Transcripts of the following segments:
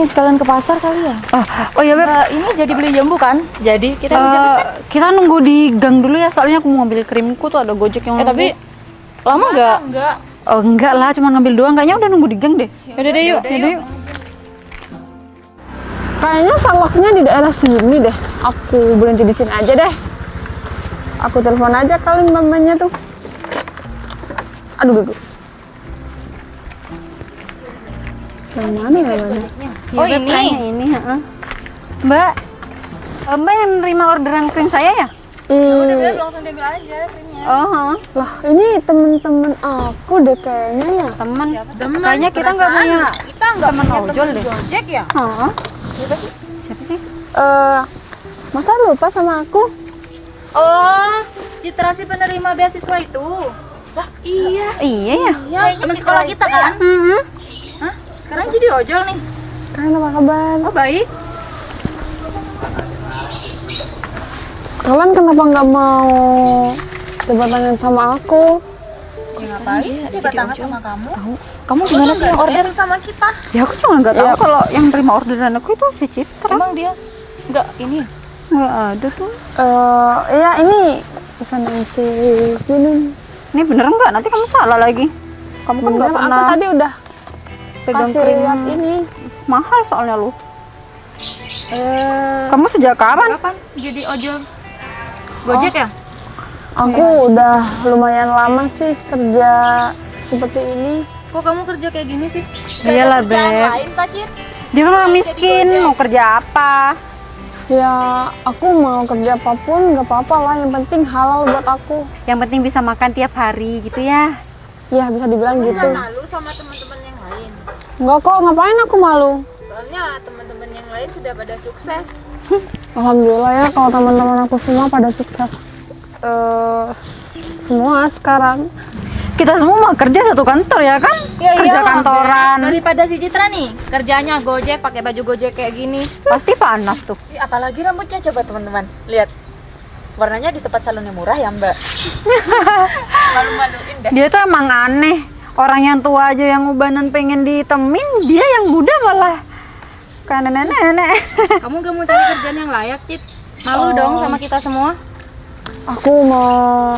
sekalian ke pasar kali ya? Oh ya Beb, Ini jadi beli jambu kan? Jadi kita kita nunggu di gang dulu ya, soalnya aku mau ngambil krimku tuh, ada Gojek yang Tapi lama nggak? enggak. Oh enggak lah, cuma ngambil doang, kayaknya udah nunggu di gang deh. Yaudah deh yuk. Kayaknya salaknya di daerah sini deh. Aku berhenti di sini aja deh. Aku telepon aja kali mamanya tuh. Aduh, bego. Yang mana ya namanya? Oh ini. Ini, heeh. Mbak, Mbak yang nerima orderan krim saya ya? Udah langsung diambil aja krimnya. Oh, heeh. Lah, ini temen-temen aku deh kayaknya ya. Temen. Kayaknya kita nggak punya temen ojol deh. Gojek ya? Heeh. Siapa sih? Masa lupa sama aku? Oh, Citra si penerima beasiswa itu. Lah iya. Iya ya. Ya, teman sekolah kita kan? Hah? Sekarang jadi ojol nih. Kalian apa kabar? Oh baik. Kalian kenapa nggak mau coba tangan sama aku? Ngapain? Dia batangan sama kamu. Kamu gimana sih yang order? Sama kita. Ya aku cuma nggak tahu kalau yang terima orderan aku itu si Citra. Emang dia nggak ini? Nggak ada tuh. Iya ini pesanan si Junun. Ini bener nggak? Nanti kamu salah lagi. Kamu kan nggak Bener, pernah aku tadi udah pegang kasih krim lihat ini. mahal soalnya lu. Kamu sejak kapan? Kapan jadi ojol? Gojek ya? Aku udah lumayan lama sih kerja seperti ini. Kok kamu kerja kayak gini sih? Iyalah Beb. Lain Pak Cit. Dia kan orang miskin, mau kerja apa? Ya aku mau kerja apapun nggak apa-apa lah. Yang penting halal buat aku. Yang penting bisa makan tiap hari gitu ya. Ya bisa dibilang gitu. Malu sama teman-teman yang lain. Nggak kok, ngapain aku malu? Soalnya teman-teman yang lain sudah pada sukses. Alhamdulillah ya kalau teman-teman aku semua pada sukses semua sekarang. Kita semua mau kerja satu kantor ya kan? Kerja kantoran. Daripada si Citra nih kerjanya Gojek pakai baju Gojek kayak gini. Pasti panas tuh. Ih, apalagi rambutnya coba teman-teman. Lihat. Warnanya di tempat salon yang murah ya, Mbak. Malu-maluin deh. Dia tuh emang aneh. Orang yang tua aja yang ubanan pengen ditemin, dia yang muda malah kayak nenek-nenek. Kamu gak mau cari kerjaan yang layak, Cit? Malu dong sama kita semua. Aku mau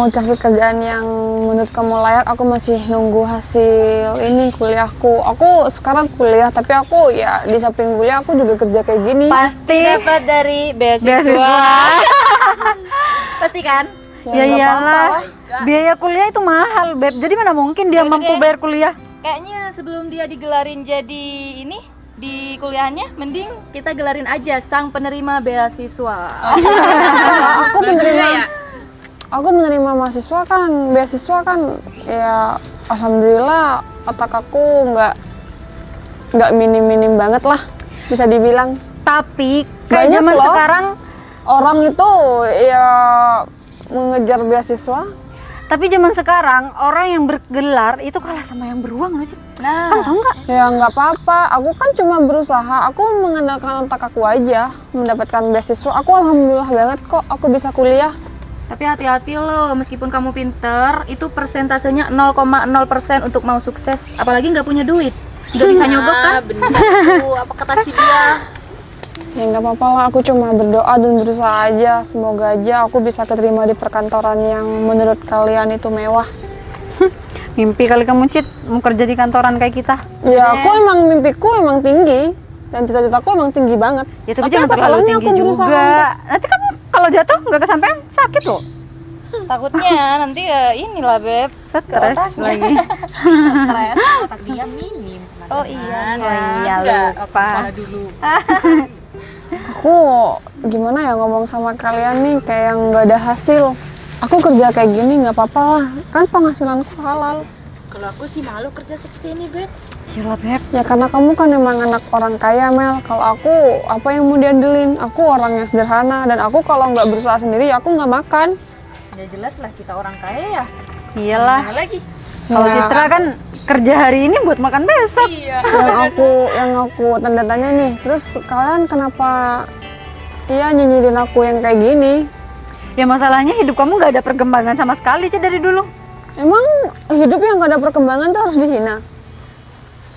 cari kerjaan yang menurut kamu layak. Aku masih nunggu hasil ini kuliahku. Aku sekarang kuliah, tapi aku ya di samping kuliah aku juga kerja kayak gini. Pasti Dapat dari beasiswa. Pasti kan? Ya nggak iyalah. apa-apa. Biaya kuliah itu mahal, Beb. Jadi mana mungkin dia Yaudah mampu deh. bayar kuliah? Kayaknya sebelum dia digelarin jadi ini di kuliahnya, mending kita gelarin aja sang penerima beasiswa. Aku menerima aku menerima mahasiswa kan, beasiswa kan ya alhamdulillah otak aku nggak minim-minim banget lah bisa dibilang. Tapi kayak Banyak zaman loh. sekarang, Orang itu ya mengejar beasiswa. tapi zaman sekarang orang yang bergelar itu kalah sama yang beruang loh, Cit. Nah, Kamu tahu nggak? Ya nggak apa-apa, aku kan cuma berusaha, aku mengandalkan otak aku aja mendapatkan beasiswa. Aku alhamdulillah banget kok aku bisa kuliah. tapi hati-hati loh, meskipun kamu pinter, itu persentasenya 0,0% untuk mau sukses. Apalagi nggak punya duit, nggak bisa nyogok kan? Bener tuh, apa kata si dia? Ya nggak apa-apa lah, aku cuma berdoa dan berusaha aja. Semoga aja aku bisa keterima di perkantoran yang menurut kalian itu mewah. Mimpi kali kamu, Cit, mau kerja di kantoran kayak kita. Ya aku emang mimpiku emang tinggi dan cita-citaku emang tinggi banget. Ya tapi jangan apa terlalu salahnya tinggi aku berusaha juga. Nanti kamu kalau jatuh nggak kesampean sakit loh. Takutnya nanti ya inilah Beb. Stres lagi. Stres, otak dia minim. Oh iya. iya, Enggak, lupa. aku sekolah dulu. Aku gimana ya ngomong sama kalian nih kayak yang nggak ada hasil. Aku kerja kayak gini nggak apa-apa lah, kan penghasilanku halal. Kalau aku sih malu kerja seperti ini, Beb. Iyalah, Beb. Ya karena kamu kan emang anak orang kaya, Mel. Kalau aku apa yang mau diandelin? Aku orang yang sederhana dan aku kalau nggak berusaha sendiri ya aku nggak makan. Ya jelas lah kita orang kaya ya. Iyalah. Mana lagi? Kalau Ya. Citra kan kerja hari ini buat makan besok. Iya. yang aku tanda tanya nih, terus kalian kenapa nyinyirin aku yang kayak gini? Ya masalahnya hidup kamu nggak ada perkembangan sama sekali, Cit, dari dulu. Emang hidup yang gak ada perkembangan tuh harus dihina?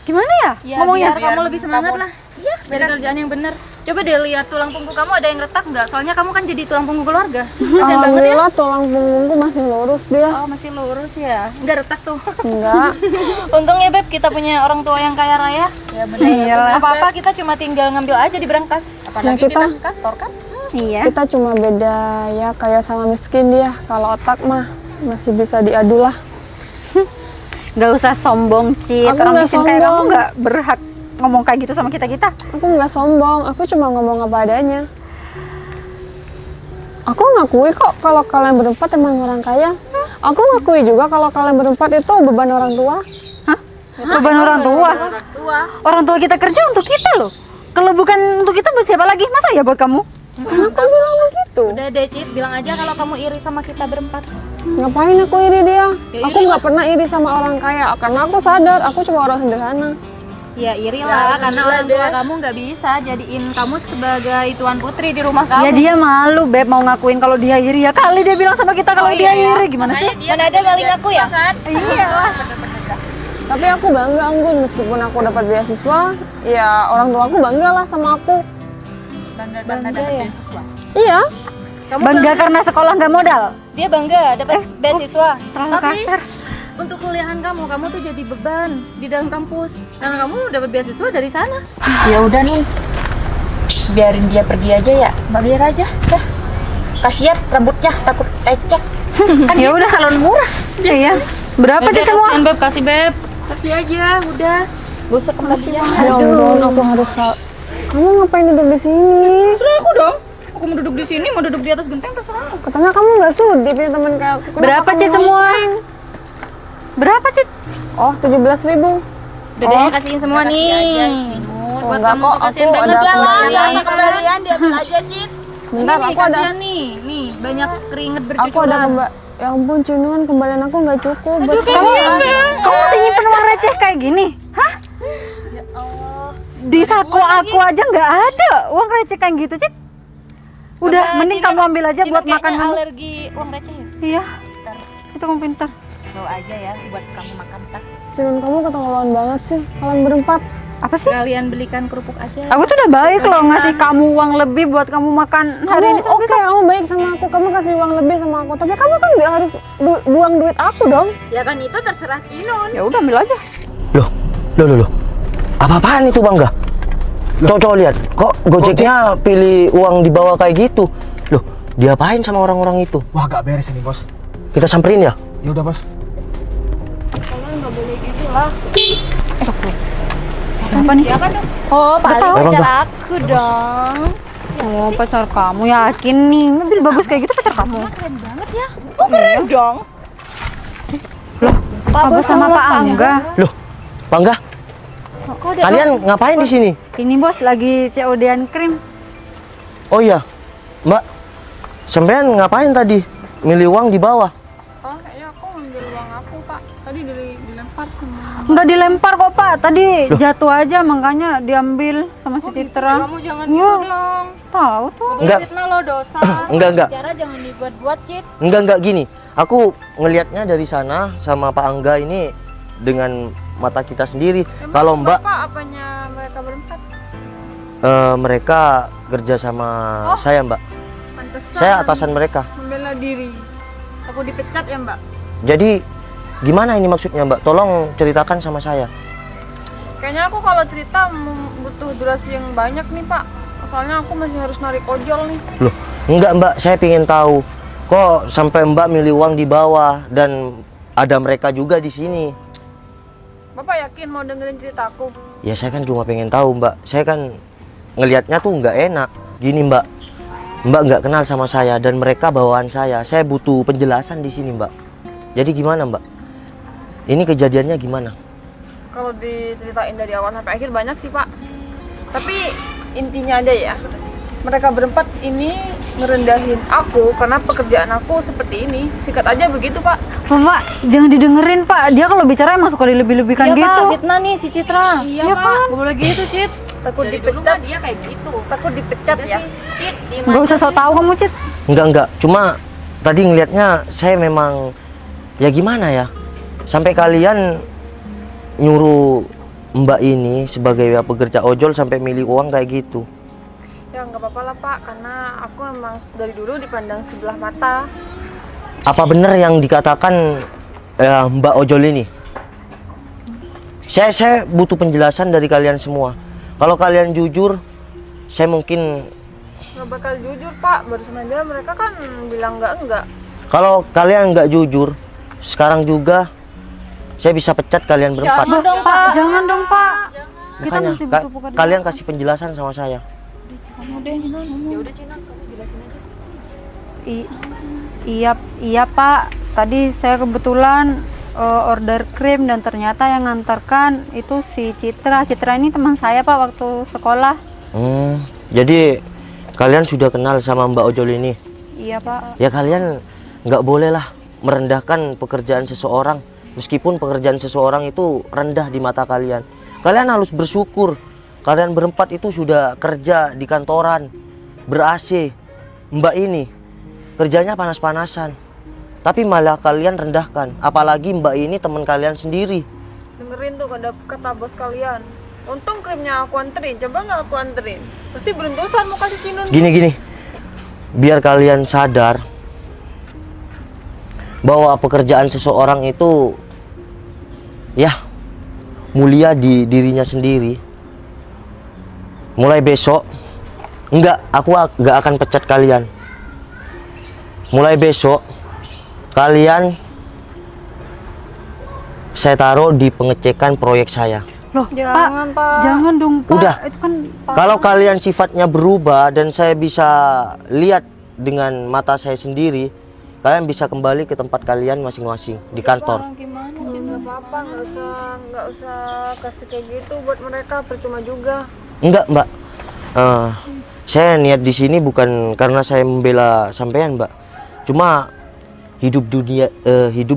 Gimana ya? Ya, ngomongnya? biar kamu lebih semangat lah. Iya, dari kerjaan yang benar. Coba deh lihat tulang punggung kamu ada yang retak nggak? Soalnya kamu kan jadi tulang punggung keluarga. Kasian banget ya. Alhamdulillah tulang punggungku masih lurus dia. Oh, masih lurus ya. Nggak retak tuh. Enggak. Untung ya, Beb, kita punya orang tua yang kaya raya. Ya benar. Iyalah. Apa-apa kita cuma tinggal ngambil aja di brankas. Apalagi Ya, kita- kita sekantor kan. Iya. Kita cuma beda ya kaya sama miskin dia. Kalau otak mah masih bisa diadu lah. Gak usah sombong, Cit. Aku Orang nggak miskin kayak kamu sombong. nggak berhak ngomong kayak gitu sama kita-kita. Aku nggak sombong, aku cuma ngomong apa adanya. Aku ngakui kok kalau kalian berempat emang orang kaya. Aku ngakui juga kalau kalian berempat itu beban orang tua. Hah? Beban orang tua? Tua. Orang tua kita kerja untuk kita loh. Kalau bukan untuk kita, buat siapa lagi? Masa ya buat kamu? Kan aku bilang begitu. Udah deh, Cit, bilang aja kalau kamu iri sama kita berempat. Ngapain aku iri dia? Ya, Aku nggak pernah iri sama orang kaya karena aku sadar aku cuma orang sederhana. Ya iri lah, karena orang tua kamu nggak bisa jadiin kamu sebagai tuan putri di rumah kamu. Ya dia malu, Beb, mau ngakuin kalau dia iri. Ya kali dia bilang sama kita kalau Oh, dia iya. iri. Gimana sih? Mana ada maling aku ya? Iya lah. Tapi aku bangga Anggun, meskipun aku dapat beasiswa, ya orang tua aku bangga lah sama aku. Bangga karena dapat beasiswa. Iya. Kamu Bangga karena sekolah nggak modal. Dia bangga dapat beasiswa. Terlalu Tapi kasar. untuk kuliahan kamu tuh jadi beban di dalam kampus. Karena kamu dapat beasiswa dari sana. Ya udah Nun, biarin dia pergi aja ya. Mbak biar aja. Dah. Kasihan rambutnya takut lecek. Kan Ya dia udah. salon murah. Iya. Berapa Cit semua? Kasihan, Beb, kasih Beb. Kasih aja, udah. Gak usah kembalian. Ya ampun, aku harus Kamu ngapain duduk di sini? Terus aku dong. Aku mau duduk di sini, mau duduk di atas genteng terserah aku. Katanya kamu nggak sudi punya teman kayak aku. Kenapa Berapa kamu Cit mau- semua? Berapa Cit? Oh, 17.000. Udah deh, kasihin semua nih. Oh, Buat enggak kamu, kok, kasihan aku banget. ada Udah lah, kembalian. biasa Biasa kembalian diambil aja, Cit. Bentar, Ini nih, aku ada kasihan nih, banyak keringet aku ada bercucuran. Ya ampun, Cinuan, kembalian aku nggak cukup buat Aduh, kasihan, Beb. Kamu masih nyimpen uang receh kayak gini? Hah? Ya Allah. Di saku aku aja nggak ada uang receh kayak gitu, Cit. Udah, Udah, mending Cina- kamu ambil aja Cina buat kayaknya makan kamu. alergi uang receh ya? Iya. Itu kamu pintar. Bawa aja ya buat kamu makan tak. Cinuan, kamu keterlaluan banget sih. Kalian berempat. Apa sih? Kalian belikan kerupuk aja. Aku tuh udah baik loh ngasih kamu uang lebih buat kamu makan hari ini. Kamu oke, kamu baik sama aku. Kamu kasih uang lebih sama aku. Tapi kamu kan nggak harus buang duit aku dong. Ya kan itu terserah Cinon. Ya udah ambil aja. Loh. Apa-apaan itu Bangga? Coba lihat, kok Gojeknya pilih uang di bawah kayak gitu? Loh, diapain sama orang-orang itu? Wah, gak beres ini, Bos. Kita samperin ya? Ya udah, Bos. Apa nih? Oh, paling Emang pacar gak? aku dong. Oh, pacar kamu yakin nih mobil bagus kayak gitu pacar kamu? Oh, keren dong. Pak Bos sama Pak Angga. Loh, Bangga, Kok ada kalian ngapain di sini? Ini Bos lagi COD-an krim. Oh iya, Mbak, sampean ngapain tadi? Milih uang di bawah? Oh, kayaknya aku ngambil uang aku, Pak. Tadi dilempar sama. Enggak dilempar kok Pak, tadi jatuh aja makanya diambil sama si Citra. Kamu jangan gitu dong. Tahu tuh. Enggak. Fitnah lo dosa. Enggak. Bicara jangan dibuat-buat, Cit. Enggak gini. Aku ngelihatnya dari sana sama Pak Angga ini dengan mata kita sendiri. Kalau Mbak, Pak, apanya mereka berempat? mereka kerja sama saya, Mbak. Pantesan Saya atasan mereka. membela diri. Aku dipecat ya, Mbak? Jadi gimana ini maksudnya, Mbak? Tolong ceritakan sama saya. Kayaknya aku kalau cerita butuh durasi yang banyak nih, Pak. Soalnya aku masih harus narik ojol nih. Loh, enggak, Mbak. Saya ingin tahu. Kok sampai Mbak milih uang di bawah dan ada mereka juga di sini? Bapak yakin mau dengerin ceritaku? Ya saya kan cuma pengen tahu, Mbak. Saya kan ngelihatnya tuh nggak enak. Gini, Mbak. Mbak nggak kenal sama saya dan mereka bawaan saya. Saya butuh penjelasan di sini, Mbak. Jadi gimana, Mbak? Ini kejadiannya gimana? Kalau diceritain dari awal sampai akhir banyak sih, Pak. Tapi intinya aja ya. Mereka berempat ini ngerendahin aku karena pekerjaan aku seperti ini. Sikat aja begitu, Pak. Bapak, jangan didengerin Pak. Dia kalau bicara emang suka dilebih-lebihkan Iya, gitu. Pak, fitnah nih si Citra. Iya, Pak. Gak boleh gitu, Cit. Takut Dari dulu dipecat. mah dia kayak gitu. Takut dipecat ya. Cit, di Gak usah sok tahu kamu Cit. Enggak. Cuma tadi ngelihatnya saya memang ya gimana ya? Sampai kalian nyuruh Mbak ini sebagai pekerja ojol sampai milih uang kayak gitu? Ya nggak apa-apa lah Pak, karena aku emang dari dulu dipandang sebelah mata. Apa benar yang dikatakan Mbak ojol ini? Saya butuh penjelasan dari kalian semua. Kalau kalian jujur, saya mungkin. Nggak bakal jujur Pak, barusan aja mereka kan bilang enggak. Kalau kalian nggak jujur, sekarang juga saya bisa pecat kalian berempat. Jangan dong, Pak. Jangan dong, Pak. Kita Makanya masih butuh pekerjaan. kalian kasih penjelasan sama saya. Iya Pak, tadi saya kebetulan order krim dan ternyata yang ngantarkan itu si Citra. Citra ini teman saya Pak waktu sekolah. Jadi kalian sudah kenal sama Mbak ojol ini? Iya Pak. Ya kalian nggak bolehlah merendahkan pekerjaan seseorang. Meskipun pekerjaan seseorang itu rendah di mata kalian, kalian harus bersyukur. Kalian berempat itu sudah kerja di kantoran ber-AC. Mbak ini kerjanya panas-panasan, tapi malah kalian rendahkan. Apalagi Mbak ini teman kalian sendiri. Dengerin tuh kata bos kalian. Untung krimnya aku anterin, coba nggak aku anterin, pasti beruntusan mau kasih Cinun. Gini, biar kalian sadar bahwa pekerjaan seseorang itu ya mulia di dirinya sendiri. Mulai besok aku nggak akan pecat kalian. Mulai besok kalian saya taruh di pengecekan proyek saya. Loh, Jangan, Pak. Jangan dong Pak. Udah. Itu kan Kalau kalian sifatnya berubah dan saya bisa lihat dengan mata saya sendiri, kalian bisa kembali ke tempat kalian masing-masing di kantor. Gimana? Nggak apa-apa, nggak usah kasih kayak gitu buat mereka, percuma juga. Enggak, Mbak. Saya niat di sini bukan karena saya membela sampean, Mbak. Cuma hidup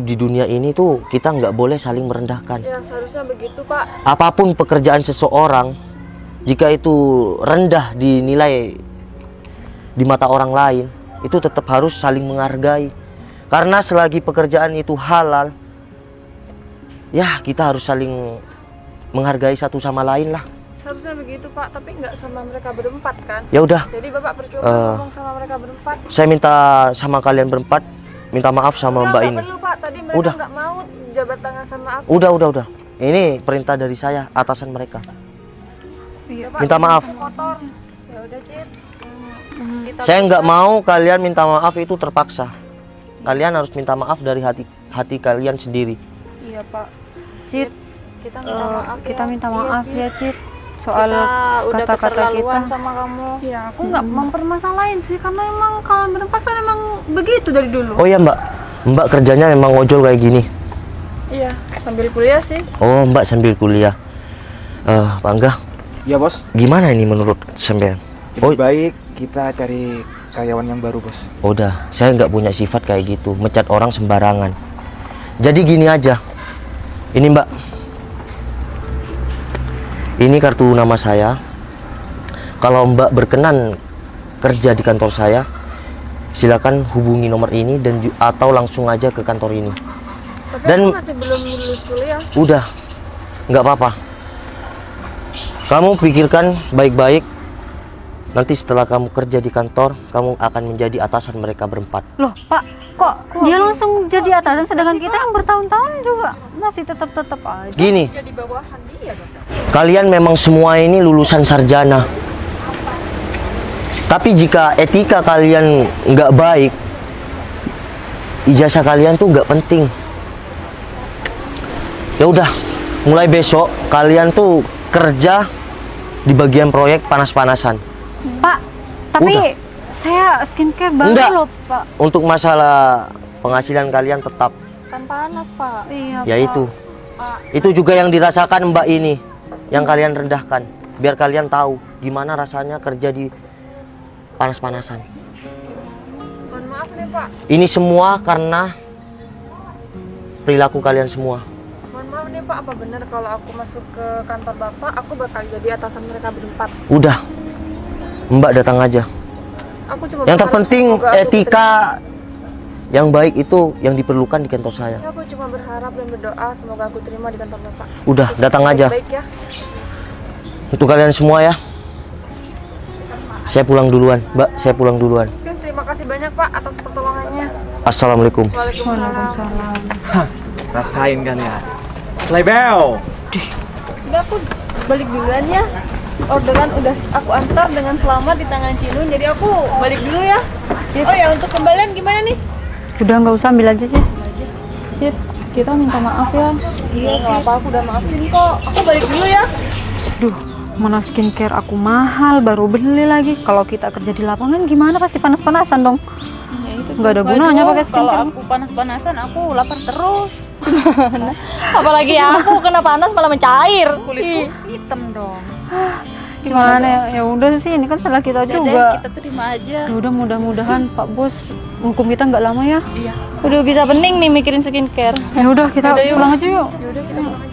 di dunia ini tuh kita nggak boleh saling merendahkan. Ya seharusnya begitu Pak. Apapun pekerjaan seseorang, jika itu rendah dinilai di mata orang lain, itu tetap harus saling menghargai. Karena selagi pekerjaan itu halal, ya kita harus saling menghargai satu sama lain lah. Seharusnya begitu Pak, tapi nggak sama mereka berempat kan. Ya udah, Jadi Bapak percuma ngomong sama mereka berempat. saya minta sama kalian berempat, minta maaf sama Mbak Nggak ini. perlu Pak, tadi mereka Udah. nggak mau jabat tangan sama aku. Udah. Ini perintah dari saya, atasan mereka. Bapak, Minta maaf. kotor. Ya udah Cid. Saya nggak mau kalian minta maaf itu terpaksa. Kalian harus minta maaf dari hati kalian sendiri. iya Pak. Cit, Kita minta maaf kita ya. minta Iya, maaf Cid. ya Cit. Soal Kita udah kata-kata keterlaluan kita. sama kamu. Ya aku nggak mempermasalahin sih, karena emang kalian berempat kan emang begitu dari dulu. Oh ya Mbak kerjanya memang ojol kayak gini. Iya, sambil kuliah sih. Oh Mbak sambil kuliah. Pak Angga, Ya bos, gimana ini menurut sampean? lebih baik kita cari karyawan yang baru bos. Udah, saya nggak punya sifat kayak gitu, mecat orang sembarangan. Jadi gini aja, ini Mbak, ini kartu nama saya. Kalau Mbak berkenan kerja di kantor saya, silakan hubungi nomor ini atau langsung aja ke kantor ini. Tapi Dan- aku masih belum lulus kuliah. Udah, nggak apa-apa. Kamu pikirkan baik-baik. Nanti setelah kamu kerja di kantor, kamu akan menjadi atasan mereka berempat. Loh Pak, kok dia langsung jadi atasan sedangkan kita yang bertahun-tahun juga masih tetap aja. Gini, Jadi bawahan dia dong. kalian memang semua ini lulusan sarjana. Tapi jika etika kalian nggak baik, ijazah kalian tuh nggak penting. Ya udah, mulai besok kalian tuh kerja di bagian proyek panas-panasan. Pak, tapi Udah. saya skincare baru Enggak. loh Pak. Untuk masalah penghasilan kalian tetap, Kan panas, Pak. Iya ya Pak. itu. Itu juga yang dirasakan Mbak ini, yang kalian rendahkan. Biar kalian tahu gimana rasanya kerja di panas-panasan. Mohon maaf nih Pak. Ini semua karena perilaku kalian semua. Mohon maaf nih Pak, apa benar kalau aku masuk ke kantor Bapak, aku bakal jadi atasan mereka berempat? Udah, Mbak datang aja. Aku cuma Yang berharap terpenting semoga aku etika Yang baik itu yang diperlukan di kantor saya. Ya, aku cuma berharap dan berdoa semoga aku terima di kantor Bapak. Udah, datang aja. Baik ya. Untuk kalian semua ya. Saya pulang duluan, Mbak. Saya pulang duluan. Oke, terima kasih banyak Pak atas pertolongannya. Assalamualaikum. Waalaikumsalam. Rasain kan ya. Label. Udah, aku balik duluan ya. Orderan udah aku antar dengan selamat di tangan Cinun, jadi aku balik dulu ya. Oh ya, untuk kembalian gimana nih? Udah nggak usah, ambil aja sih. Cit, kita minta maaf ya. Iya, nggak apa, aku udah maafin kok. Aku balik dulu ya. Duh, mana skincare aku mahal, baru beli lagi. Kalau kita kerja di lapangan gimana, pasti panas-panasan dong. Nggak ada gunanya pakai Kalau skincare. aku panas-panasan, aku lapar terus. Apalagi aku kena panas malah mencair. Kulitku hitam dong. Gimana ya? Ya udah sih, ini kan salah kita Udah deh, juga. kita terima aja. Ya udah, mudah-mudahan Pak Bos hukum kita nggak lama ya. Udah bisa pening nih mikirin skincare. Ya udah, kita pulang aja yuk. Yaudah, kita pulang aja.